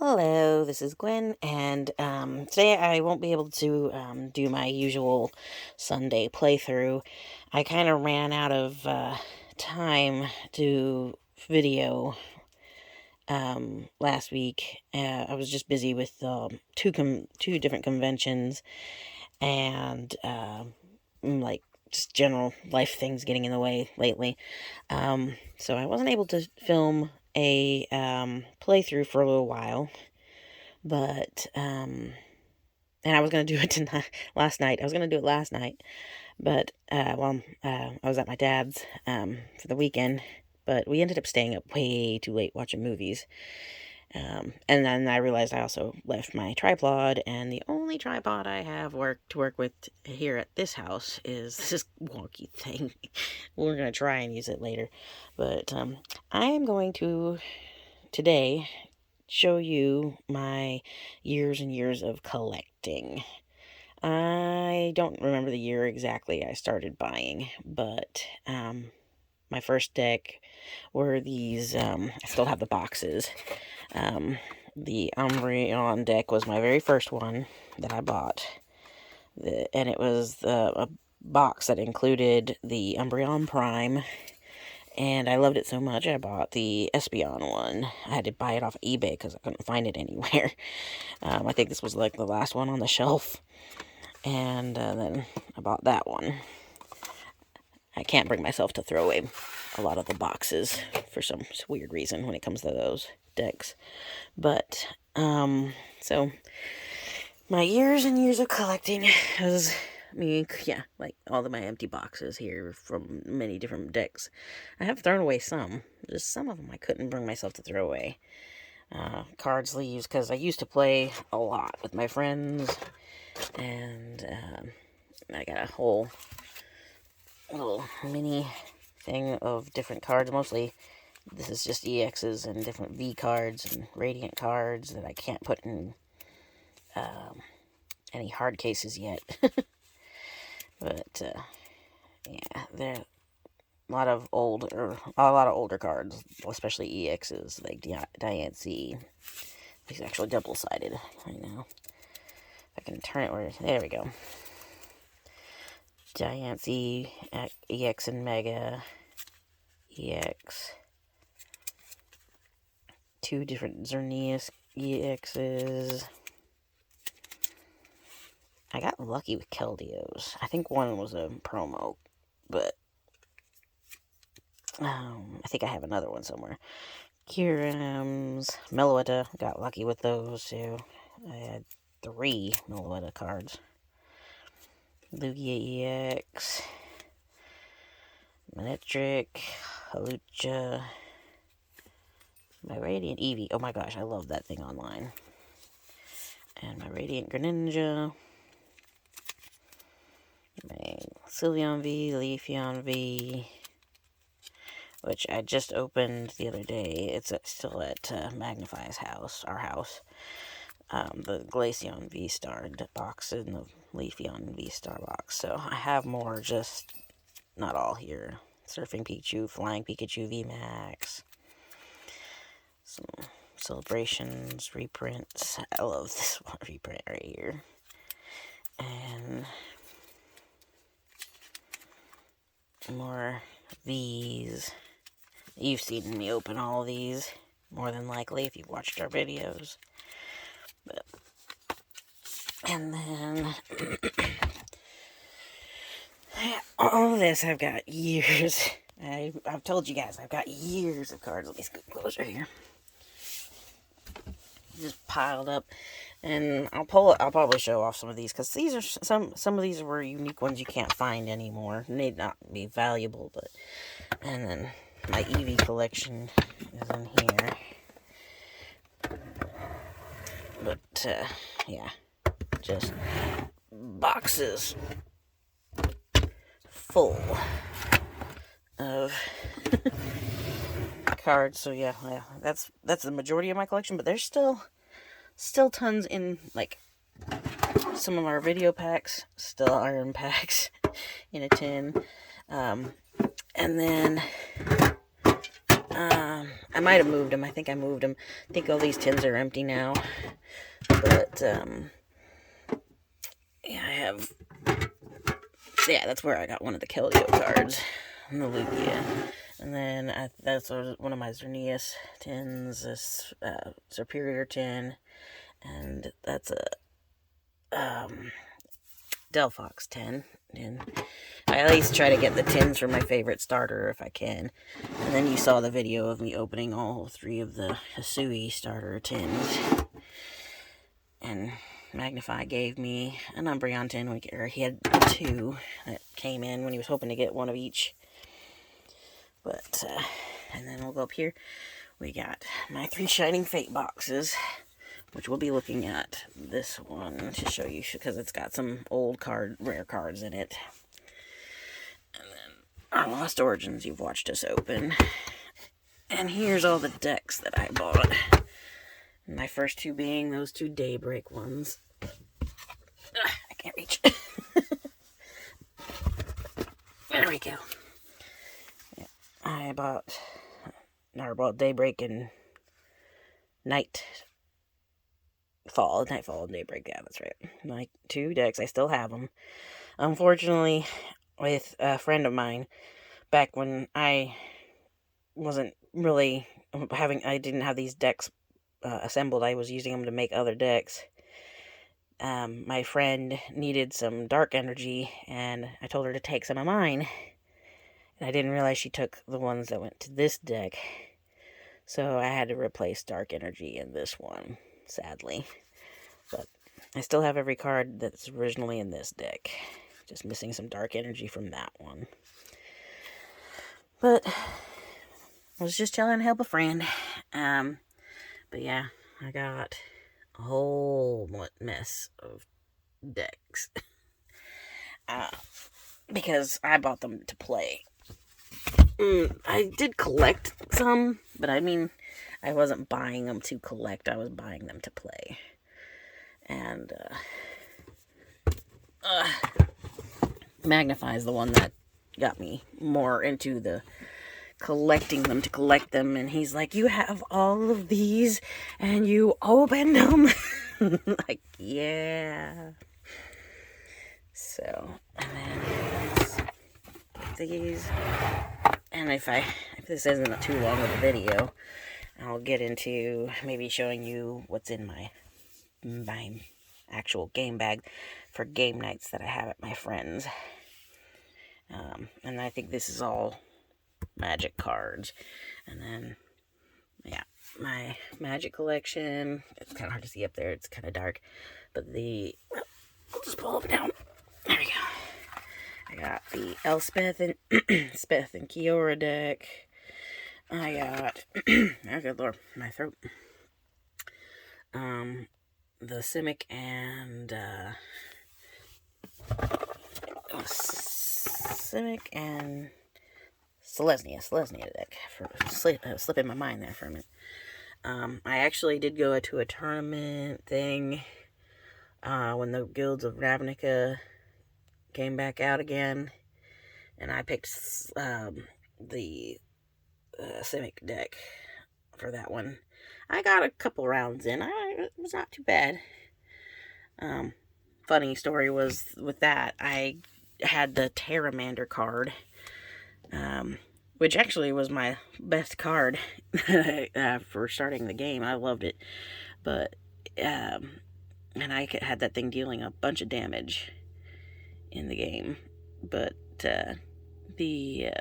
Hello, this is Gwen, and today I won't be able to do my usual Sunday playthrough. I kind of ran out of time to video last week. I was just busy with two different conventions and like just general life things getting in the way lately. So I wasn't able to film a playthrough for a little while, but and I was gonna do it tonight, last night. I was gonna do it last night, but I was at my dad's for the weekend, but we ended up staying up way too late watching movies. And then I realized I also left my tripod, and the only tripod I have to work with here at this house is this wonky thing. We're gonna try and use it later, but I am going to today show you my years and years of collecting. I don't remember the year exactly I started buying, but my first deck were these. I still have the boxes. The Umbreon deck was my very first one that I bought, and it was a box that included the Umbreon Prime, and I loved it so much I bought the Espeon one. I had to buy it off eBay because I couldn't find it anywhere. I think this was like the last one on the shelf, and then I bought that one. I can't bring myself to throw away a lot of the boxes for some weird reason when it comes to those decks. But, so, my years and years of collecting was like all of my empty boxes here from many different decks. I have thrown away some. Just some of them I couldn't bring myself to throw away. Card sleeves, because I used to play a lot with my friends, and I got a whole little mini thing of different cards. Mostly this is just EXs and different V cards and Radiant cards that I can't put in any hard cases yet. But yeah, there are a lot of older cards, especially EXs like Diancie. He's actually double-sided right now. If I can turn it there we go. Diancie, EX and Mega, EX. Two different Xerneas EXs. I got lucky with Keldeos. I think one was a promo, but I think I have another one somewhere. Kyurems, Meloetta, got lucky with those too. I had 3 Meloetta cards. Lugia EX, Manectric, Hawlucha, my Radiant Eevee. Oh my gosh, I love that thing online. And my Radiant Greninja, my Sylveon V, Leafeon V, which I just opened the other day. It's still at Magnify's house, our house. The Glaceon V-Star box and the Leafeon V-Star box. So I have more, just not all here. Surfing Pikachu, Flying Pikachu VMAX. Some Celebrations, reprints. I love this one reprint right here. And more V's. You've seen me open all of these, more than likely, if you've watched our videos. But, and then all of this, I've got years. I've told you guys, I've got years of cards. Let me scoot closer here. Just piled up, and I'll probably show off some of these, because these are some of these were unique ones you can't find anymore. They may not be valuable, but. And then my Eevee collection is in here. But yeah, just boxes full of cards. So yeah, that's the majority of my collection. But there's still tons in, like, some of our video packs, still iron packs in a tin. And then I might have moved them. I think I moved them. I think all these tins are empty now. But, yeah, I have... Yeah, that's where I got one of the Keldeo cards. And the Lugia. And then that's one of my Xerneas tins. This Superior tin. And that's a Delphox tin. And I at least try to get the tins for my favorite starter if I can. And then you saw the video of me opening all 3 of the Hisui starter tins. And Magnify gave me an Umbreon tin, or he had 2 that came in when he was hoping to get 1 of each. But, and then we'll go up here. We got my 3 Shining Fate boxes, which we'll be looking at this one to show you, because it's got some old rare cards in it. And then our Lost Origins you've watched us open. And here's all the decks that I bought. My first 2 being those 2 Daybreak ones. I can't reach. There we go. Yeah, I bought Daybreak and Nightfall and Daybreak. Yeah, that's right. My 2 decks. I still have them. Unfortunately, with a friend of mine, back when I wasn't really I didn't have these decks assembled. I was using them to make other decks. My friend needed some dark energy, and I told her to take some of mine. And I didn't realize she took the ones that went to this deck. So I had to replace dark energy in this one, sadly. But I still have every card that's originally in this deck. Just missing some dark energy from that one. But I was just trying to help a friend. But yeah, I got a whole mess of decks. Because I bought them to play. I did collect some, but I mean, I wasn't buying them to collect. I was buying them to play. And Magnify is the one that got me more into the collecting them to collect them. And he's like, you have all of these and you opened them. Like, yeah. So, and then these. And if this isn't too long of a video, I'll get into maybe showing you what's in my actual game bag for game nights that I have at my friends. And I think this is all Magic cards. And then, yeah, my Magic collection. It's kind of hard to see up there. It's kind of dark. But I'll just pull it down. There we go. I got the Elspeth and Speth and Kiora deck. I got oh good lord, my throat. The Simic and Selesnya deck. Slipping my mind there for a minute. I actually did go to a tournament thing when the Guilds of Ravnica came back out again, and I picked the Simic deck for that one. I got a couple rounds in. It was not too bad. Funny story was with that, I had the Terramander card, which actually was my best card for starting the game. I loved it. But, and I had that thing dealing a bunch of damage in the game. But the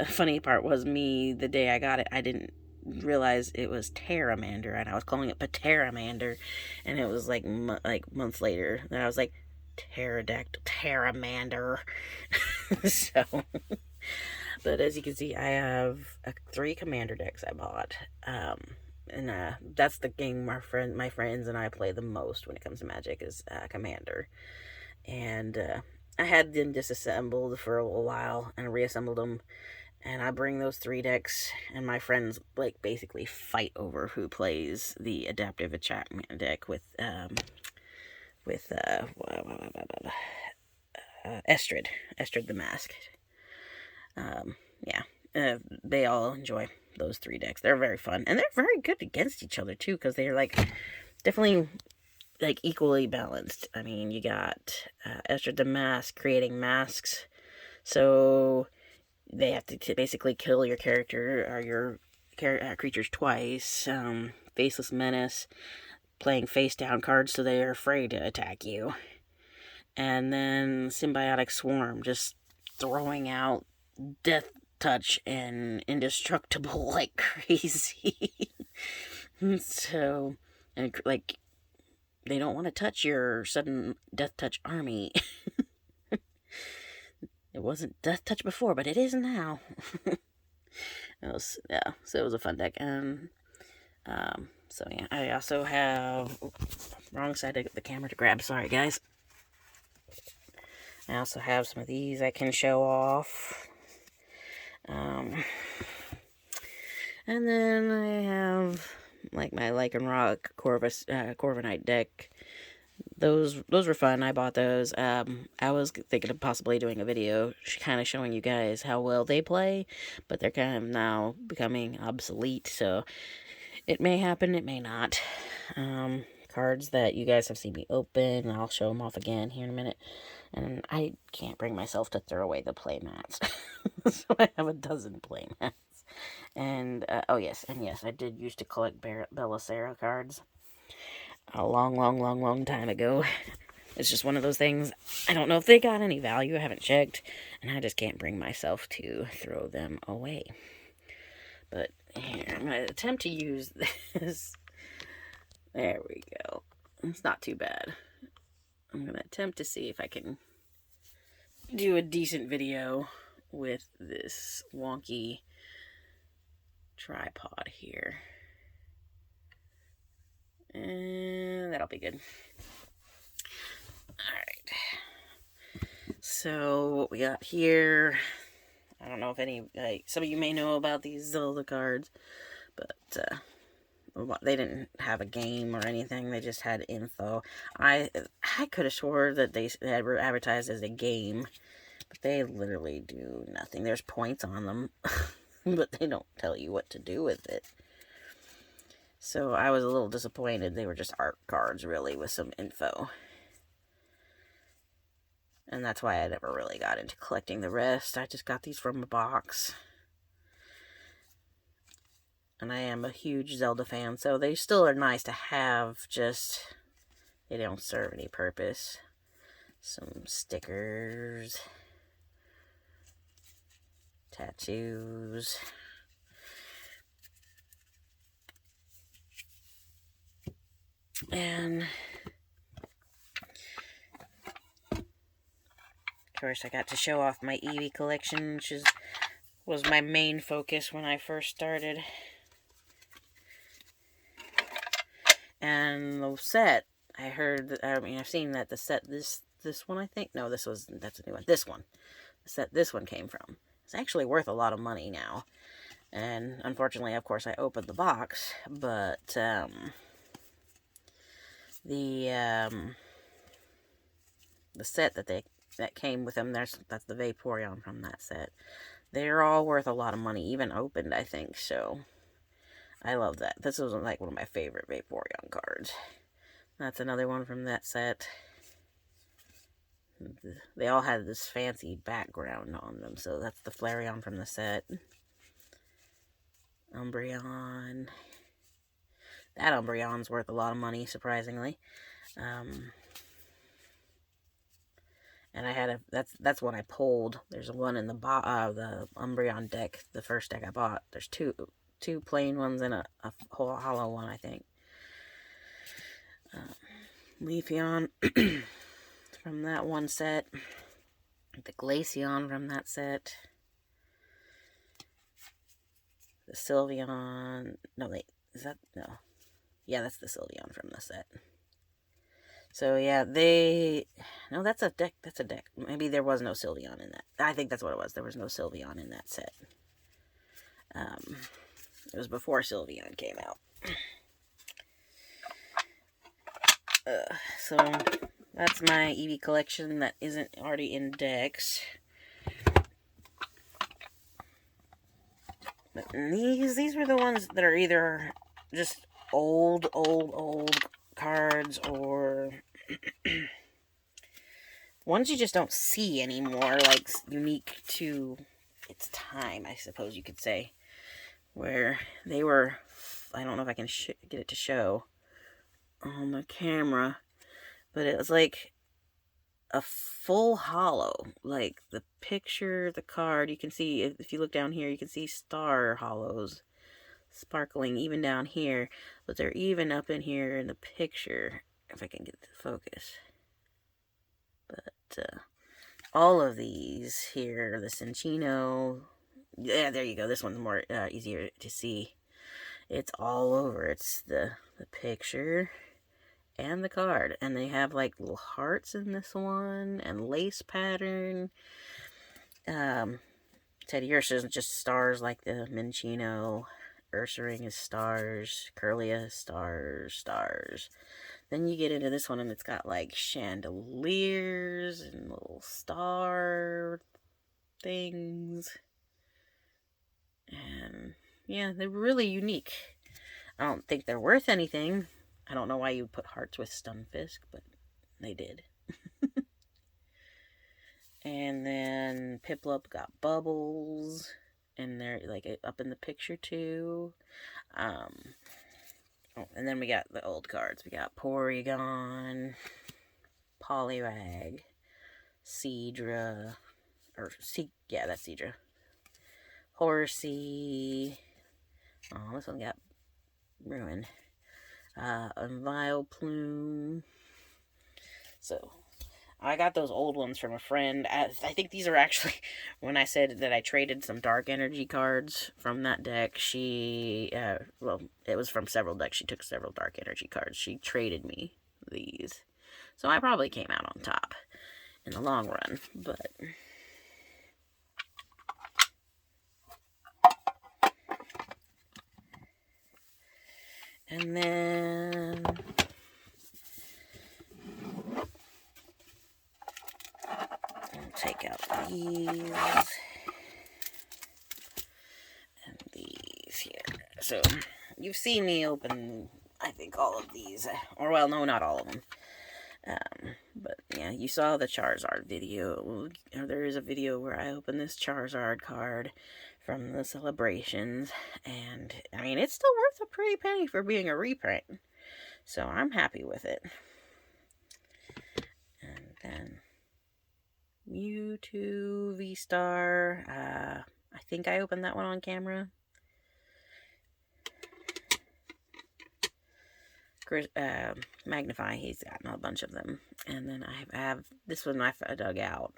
funny part was the day I got it, I didn't realize it was Terramander, and I was calling it Pateramander, and it was like months later that I was like, Pterodactyl, Terramander. So, but as you can see, I have 3 commander decks I bought, and that's the game my friends and I play the most when it comes to Magic is Commander. And I had them disassembled for a while and reassembled them. And I bring those 3 decks, and my friends basically fight over who plays the Adaptive Enchantment deck with Estrid the Masked. Yeah, they all enjoy those 3 decks. They're very fun, and they're very good against each other too, because they're like definitely like equally balanced. I mean, you got Estra Damask creating masks, so they have to basically kill your character or your creatures twice. Faceless Menace playing face down cards so they are afraid to attack you. And then Symbiotic Swarm just throwing out Death Touch and Indestructible like crazy. So, and like, they don't want to touch your sudden Death Touch army. It wasn't Death Touch before, but it is now. So it was a fun deck. And so yeah, I also have wrong side of the camera to grab. Sorry, guys. I also have some of these I can show off. And then I have like my Lycanroc Corviknight deck. Those were fun. I bought those. I was thinking of possibly doing a video kind of showing you guys how well they play, but they're kind of now becoming obsolete, so it may happen, it may not. Cards that you guys have seen me open, I'll show them off again here in a minute. And I can't bring myself to throw away the playmats. So I have a dozen playmats. And, oh yes, I did used to collect Belisara cards a long time ago. It's just one of those things. I don't know if they got any value. I haven't checked. And I just can't bring myself to throw them away. But here, I'm going to attempt to use this. There we go. It's not too bad. I'm going to attempt to see if I can do a decent video with this wonky tripod here. And that'll be good. Alright. So, what we got here, I don't know if some of you may know about these Zelda cards, but, they didn't have a game or anything, they just had info. I could have swore that they had advertised as a game, but they literally do nothing. There's points on them, but they don't tell you what to do with it. So I was a little disappointed. They were just art cards, really, with some info. And that's why I never really got into collecting the rest. I just got these from a box. And I am a huge Zelda fan, so they still are nice to have, just they don't serve any purpose. Some stickers. Tattoos. And of course I got to show off my Eevee collection, which was my main focus when I first started. And the set, I've seen that the set, this one, I think, no, that's a new one, this one, the set this one came from, it's actually worth a lot of money now. And unfortunately, of course, I opened the box, but, the set that came with them, that's the Vaporeon from that set. They're all worth a lot of money, even opened, I think, so I love that. This was like one of my favorite Vaporeon cards. That's another one from that set. They all had this fancy background on them, so that's the Flareon from the set. Umbreon. That Umbreon's worth a lot of money, surprisingly. And I had that's one I pulled. There's one in the Umbreon deck, the first deck I bought. There's two plain ones and a whole hollow one, I think. Leafeon from that one set. The Glaceon from that set. The Sylveon. No, wait. Is that? No. Yeah, that's the Sylveon from the set. So, yeah, no, that's a deck. That's a deck. Maybe there was no Sylveon in that. I think that's what it was. There was no Sylveon in that set. It was before Sylveon came out. So, that's my Eevee collection that isn't already in decks. But And these were the ones that are either just old cards, or ones you just don't see anymore, like unique to its time, I suppose you could say. Where they were, I don't know if I can get it to show on the camera, but it was like a full hollow. Like the picture, the card, you can see, if you look down here, you can see star hollows sparkling even down here, but they're even up in here in the picture, if I can get the focus. But all of these here, the Cinchino, yeah, there you go, this one's more easier to see. It's all over. It's the picture and the card, and they have like little hearts in this one and lace pattern. Teddy Ursa isn't just stars like the Minccino. Ursaring is stars. Curlia is stars. Then you get into this one, and it's got like chandeliers and little star things. And yeah, they're really unique. I don't think they're worth anything. I don't know why you put hearts with Stunfisk, but they did. And then Piplup got bubbles, and they're like up in the picture too. And then we got the old cards. We got Porygon, Poliwag, Seadra, yeah, that's Seadra. Horsey. Oh, this one got ruined. Vileplume. So, I got those old ones from a friend. I think these are actually, when I said that I traded some Dark Energy cards from that deck, she, well, it was from several decks. She took several Dark Energy cards. She traded me these. So I probably came out on top in the long run, but... And then... I'll take out these. And these here. So, you've seen me open, I think, all of these. Or, well, no, not all of them. But, yeah, you saw the Charizard video. There is a video where I opened this Charizard card from the celebrations. And, I mean, it's still worth a pretty penny for being a reprint. So, I'm happy with it. And then... Mewtwo, V-Star. I think I opened that one on camera. Magnify, he's gotten a bunch of them. And then I have this one I dug out.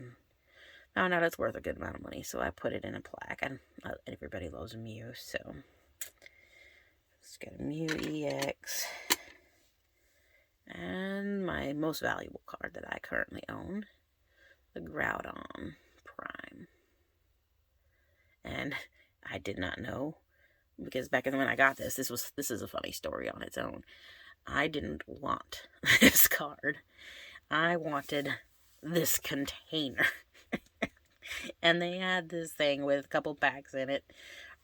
Found out it's worth a good amount of money, so I put it in a plaque. And everybody loves a Mew, so... Let's get a Mew EX. And my most valuable card that I currently own. The Groudon Prime. And I did not know, because back when I got this is a funny story on its own. I didn't want this card. I wanted this container. And they had this thing with a couple packs in it,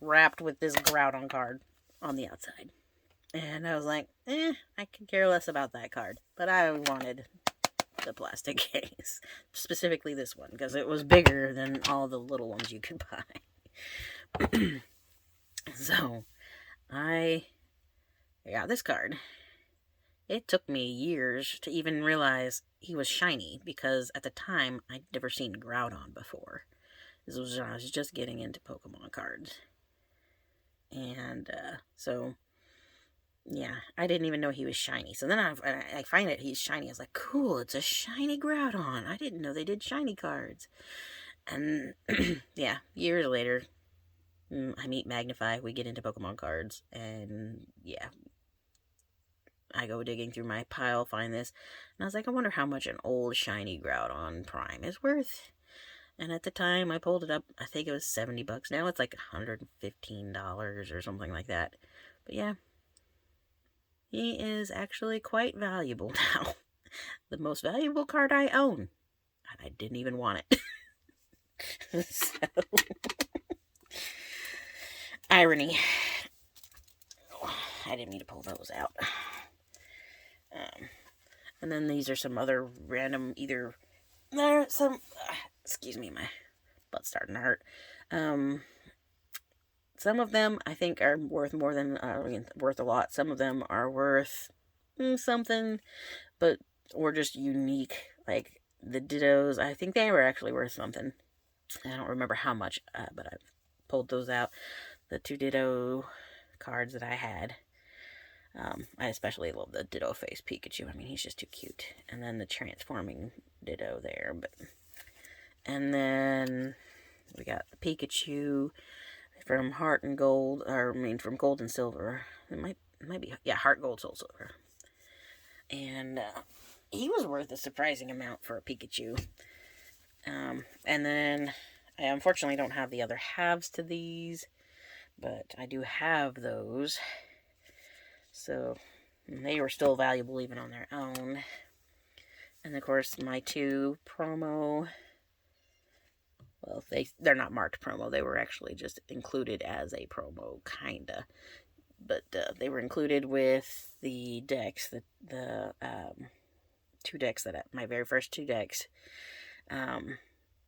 wrapped with this Groudon card on the outside. And I was like, I could care less about that card. But I wanted the plastic case, specifically this one, because it was bigger than all the little ones you could buy. So I got this card. It took me years to even realize he was shiny, because at the time I'd never seen Groudon before. This was when I was just getting into Pokemon cards. And so yeah, I didn't even know he was shiny. So then I find that he's shiny. I was like, cool, it's a shiny Groudon. I didn't know they did shiny cards. And, yeah, years later, I meet Magnify. We get into Pokemon cards. And, yeah, I go digging through my pile, find this. And I was like, I wonder how much an old shiny Groudon Prime is worth. And at the time, I pulled it up. I think it was $70. Now it's like $115 or something like that. But, yeah. He is actually quite valuable now. The most valuable card I own. And I didn't even want it. So, irony. I didn't mean to pull those out. And then these are some other random, excuse me, my butt's starting to hurt. Some of them I think are worth more than, worth a lot. Some of them are worth something, but were just unique. Like the Dittos, I think they were actually worth something. I don't remember how much, but I pulled those out. The 2 Ditto cards that I had. I especially love the Ditto face Pikachu. I mean, he's just too cute. And then the transforming Ditto there. And then we got the Pikachu from Heart and Gold, from Gold and Silver. It might be, Heart, Gold, Soul Silver. And he was worth a surprising amount for a Pikachu. And then I unfortunately don't have the other halves to these, but I do have those. So they were still valuable even on their own. And of course, my 2 promo, well, they're not marked promo. They were actually just included as a promo, kinda. But they were included with the decks, the 2 decks my very first 2 decks.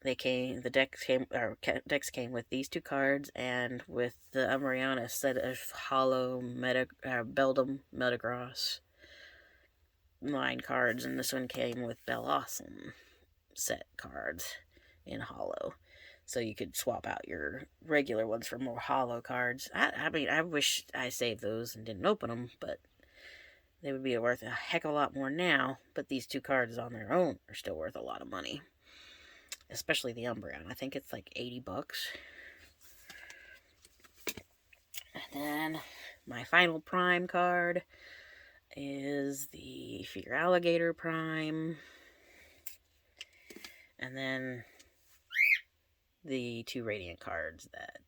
The decks came with these 2 cards and with the Umbreon set of hollow Beldum Metagross line cards, and this one came with Bellossom set cards in hollow. So you could swap out your regular ones for more hollow cards. I mean, I wish I saved those and didn't open them, but they would be worth a heck of a lot more now. But these 2 cards on their own are still worth a lot of money. Especially the Umbreon. I think it's like $80. And then my final Prime card is the Fear Alligator Prime. And then the 2 Radiant cards that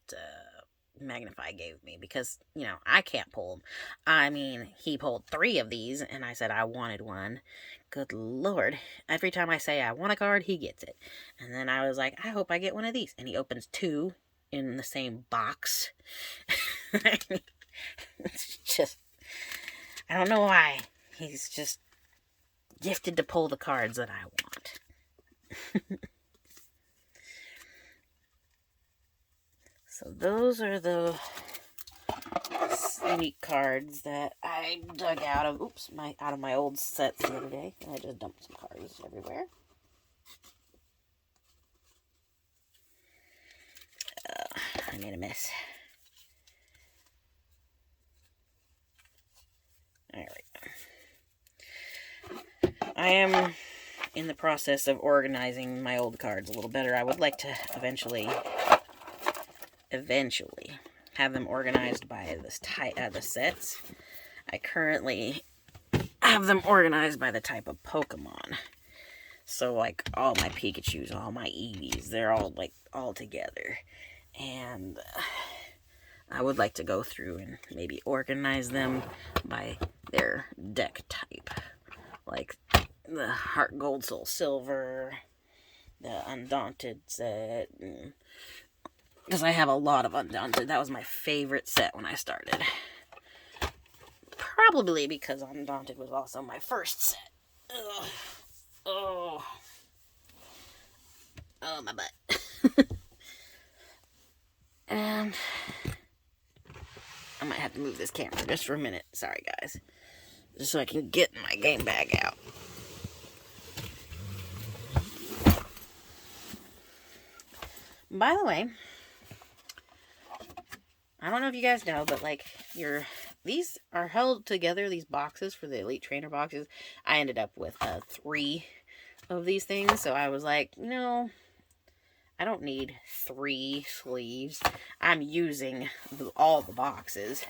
Magnify gave me, because, I can't pull them. I mean, he pulled 3 of these, and I said I wanted one. Good Lord. Every time I say I want a card, he gets it. And then I was like, I hope I get one of these. And he opens 2 in the same box. It's just, I don't know why. He's just gifted to pull the cards that I want. So those are the unique cards that I dug out of my old sets the other day. I just dumped some cards everywhere. I made a mess. Alright. I am in the process of organizing my old cards a little better. I would like to eventually have them organized by the sets. I currently have them organized by the type of Pokemon. So, like, all my Pikachus, all my Eevees, they're all, all together. And I would like to go through and maybe organize them by their deck type. Like, the Heart Gold Soul Silver, the Undaunted set, because I have a lot of Undaunted. That was my favorite set when I started. Probably because Undaunted was also my first set. Ugh. Oh, my butt. And I might have to move this camera just for a minute. Sorry, guys. Just so I can get my game bag out. By the way, I don't know if you guys know, but these are held together, these boxes for the Elite Trainer boxes. I ended up with 3 of these things, so I was like, no, I don't need 3 sleeves. I'm using all the boxes.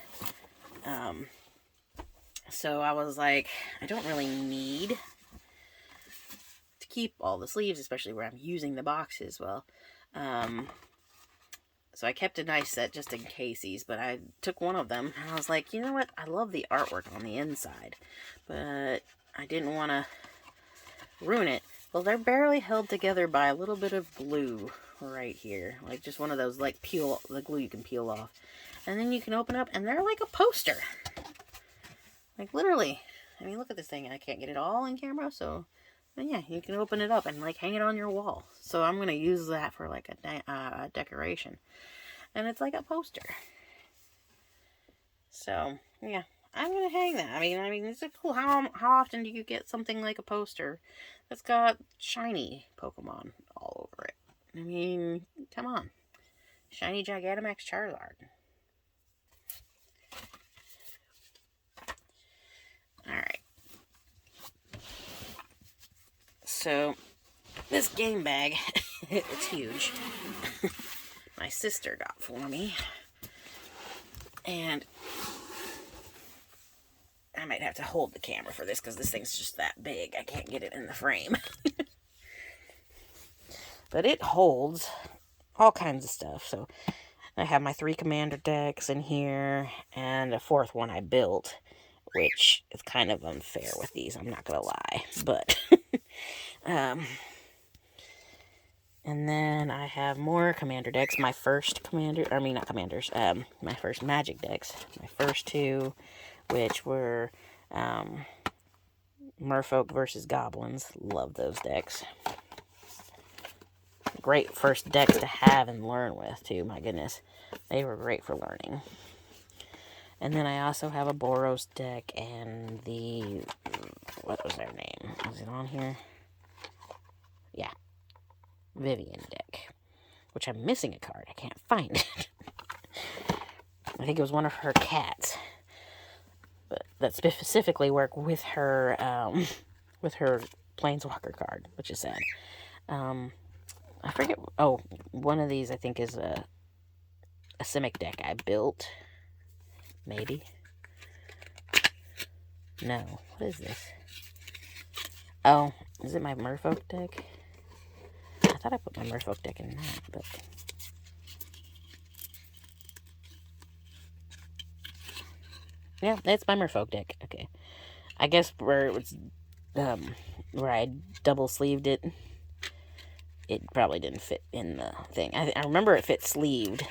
So I was like, I don't really need to keep all the sleeves, especially where I'm using the boxes. Well, so I kept a nice set just in casies, but I took one of them, and I was like, you know what? I love the artwork on the inside, but I didn't want to ruin it. Well, they're barely held together by a little bit of glue right here. Like, just one of those, the glue you can peel off. And then you can open up, and they're like a poster. Like, literally. I mean, look at this thing. I can't get it all in camera, so... But yeah, you can open it up and, like, hang it on your wall. So I'm going to use that for, like, a decoration. And it's like a poster. So, yeah. I'm going to hang that. I mean, it's cool. How often do you get something like a poster that's got shiny Pokemon all over it? I mean, come on. Shiny Gigantamax Charizard. Alright. So, this game bag, it's huge. My sister got for me. And I might have to hold the camera for this because this thing's just that big. I can't get it in the frame. But it holds all kinds of stuff. So I have my 3 commander decks in here and a 4th one I built, which is kind of unfair with these, I'm not going to lie. But, and then I have more commander decks. My first my first magic decks. My first 2, which were Merfolk versus Goblins. Love those decks. Great first decks to have and learn with, too. My goodness. They were great for learning. And then I also have a Boros deck and the... What was their name? Is it on here? Yeah. Vivian deck. Which I'm missing a card. I can't find it. I think it was one of her cats. But that specifically worked with her Planeswalker card, which is sad. I forget. Oh, one of these I think is a Simic deck I built. Maybe. No. What is this? Oh, is it my Merfolk deck? I thought I put my Merfolk deck in that, but... Yeah, it's my Merfolk deck. Okay. I guess where it was, where I double sleeved it, it probably didn't fit in the thing. I remember it fit sleeved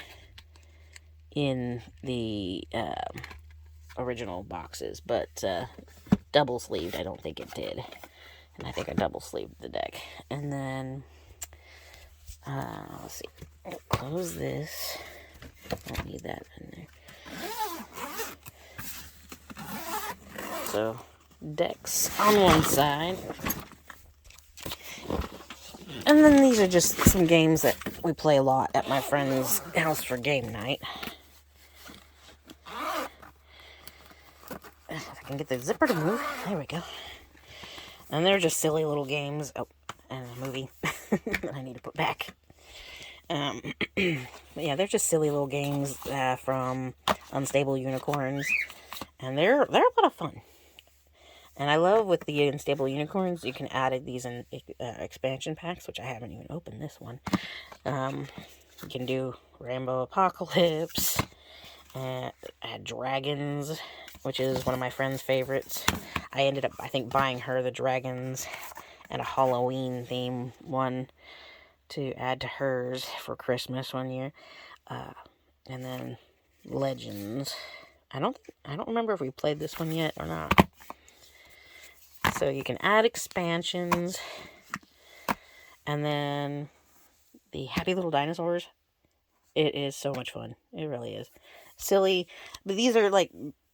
in the original boxes, but double sleeved I don't think it did. And I think I double sleeved the deck. And then let's see. I'll close this. I don't need that in there. So decks on one side. And then these are just some games that we play a lot at my friend's house for game night. If I can get the zipper to move. There we go. And they're just silly little games. Oh, and a movie that I need to put back. But yeah, they're just silly little games from Unstable Unicorns. And they're a lot of fun. And I love with the Unstable Unicorns, you can add these in expansion packs, which I haven't even opened this one. You can do Rainbow Apocalypse, add Dragons, which is one of my friend's favorites. I ended up, I think, buying her the Dragons and a Halloween theme one to add to hers for Christmas one year. And then Legends. I don't remember if we played this one yet or not. So you can add expansions. And then the Happy Little Dinosaurs. It is so much fun. It really is. Silly. But these are like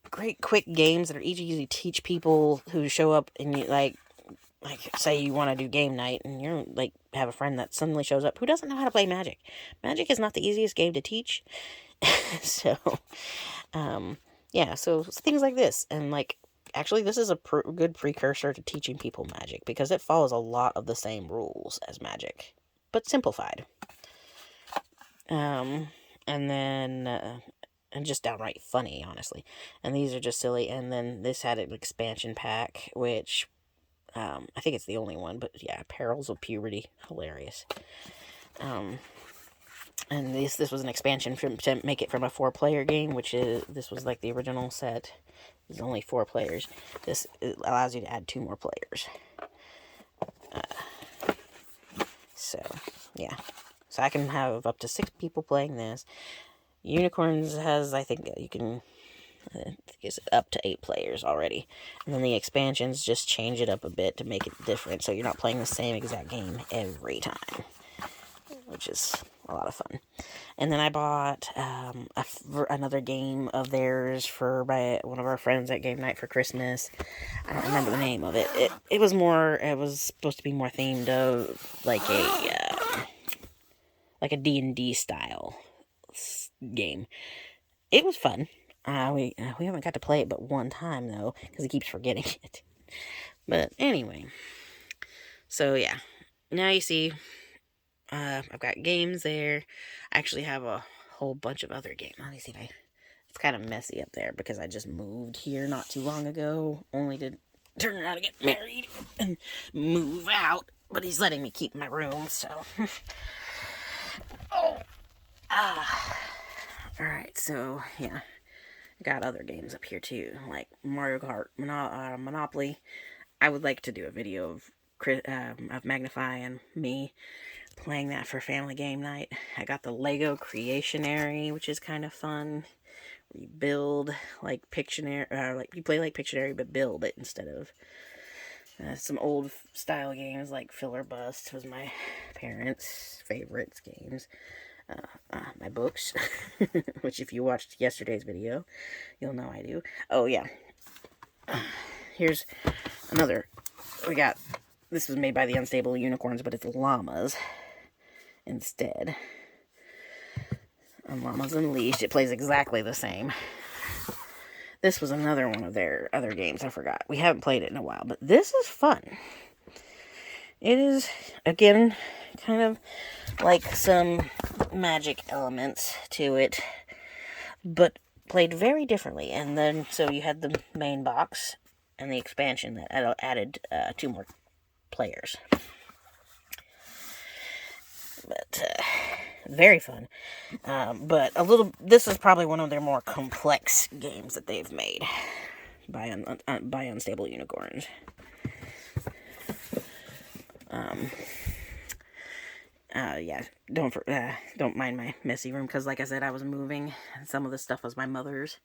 great quick games that are easy to teach people who show up and you like say you want to do game night and you're like have a friend that suddenly shows up who doesn't know how to play Magic. Magic is not the easiest game to teach. So, yeah, so things like this. And like, actually, this is a good precursor to teaching people Magic because it follows a lot of the same rules as Magic, but simplified. And then, and just downright funny, honestly. And these are just silly. And then this had an expansion pack, which, I think it's the only one, but yeah, Perils of Puberty, hilarious. And this was an expansion to make it from a 4-player game, this was like the original set. There's only 4 players. This allows you to add 2 more players. So, yeah. So I can have up to 6 people playing this. Unicorns has, I think you can, I think it's up to 8 players already. And then the expansions just change it up a bit to make it different, so you're not playing the same exact game every time, which is a lot of fun. And then I bought another game of theirs for one of our friends at game night for Christmas. I don't remember the name of it. It was supposed to be more themed of like a D&D style game. It was fun. We haven't got to play it but one time though, because he keeps forgetting it. But anyway, so yeah, now you see, I've got games there. I actually have a whole bunch of other games. Let me see if it's kind of messy up there because I just moved here not too long ago, only to turn around and get married and move out. But he's letting me keep my room, so. Alright, so yeah. Got other games up here too, like Mario Kart, Monopoly. I would like to do a video of Magnify and me playing that for family game night. I got the Lego Creationary, which is kind of fun. You build like Pictionary, like you play like Pictionary, but build it instead of some old style games like Fill or Bust was my parents' favorites games. My books, which if you watched yesterday's video, you'll know I do. Oh yeah, here's another. This was made by the Unstable Unicorns, but it's llamas instead. And Llamas Unleashed. It plays exactly the same. This was another one of their other games. I forgot. We haven't played it in a while, but this is fun. It is, again, kind of like some magic elements to it, but played very differently. And then, so you had the main box and the expansion that added 2 more players. But very fun. But this is probably one of their more complex games that they've made by Unstable Unicorns. Yeah, don't mind my messy room, because like I said, I was moving, and some of this stuff was my mother's.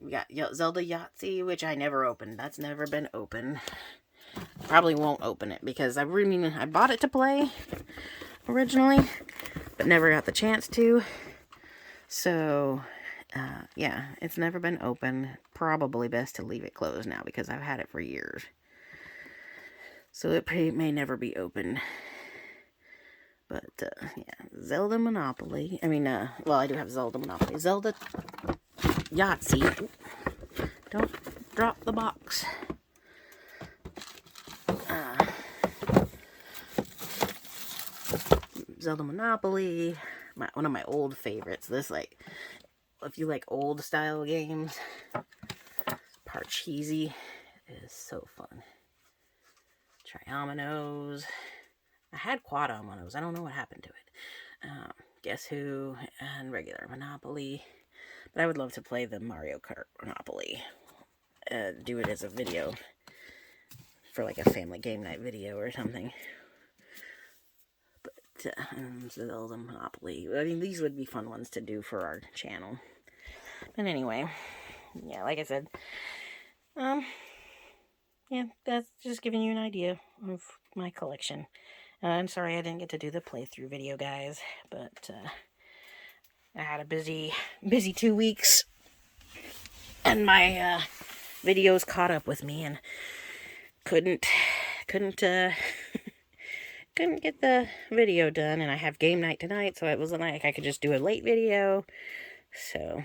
We got Zelda Yahtzee, which I never opened. That's never been open. Probably won't open it, because I bought it to play originally, but never got the chance to. So, yeah, it's never been open. Probably best to leave it closed now, because I've had it for years. So it may never be open. But, yeah, Zelda Monopoly. Well, I do have Zelda Monopoly. Zelda Yahtzee. Don't drop the box. Zelda Monopoly. One of my old favorites. This, like, if you like old style games, Parcheesi is so fun. Triominoes. I had Quadominoes. I don't know what happened to it. Guess Who and regular Monopoly. But I would love to play the Mario Kart Monopoly. Do it as a video for like a family game night video or something. But Zelda Monopoly. I mean, these would be fun ones to do for our channel. But anyway, yeah, like I said, yeah, that's just giving you an idea of my collection. I'm sorry I didn't get to do the playthrough video, guys, but I had a busy 2 weeks, and my videos caught up with me, and couldn't get the video done. And I have game night tonight, so it wasn't like I could just do a late video. So,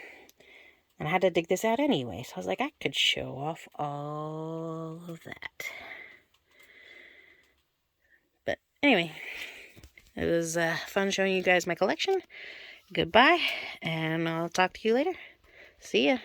and I had to dig this out anyway, so I was like, I could show off all of that. But anyway, it was fun showing you guys my collection. Goodbye, and I'll talk to you later. See ya.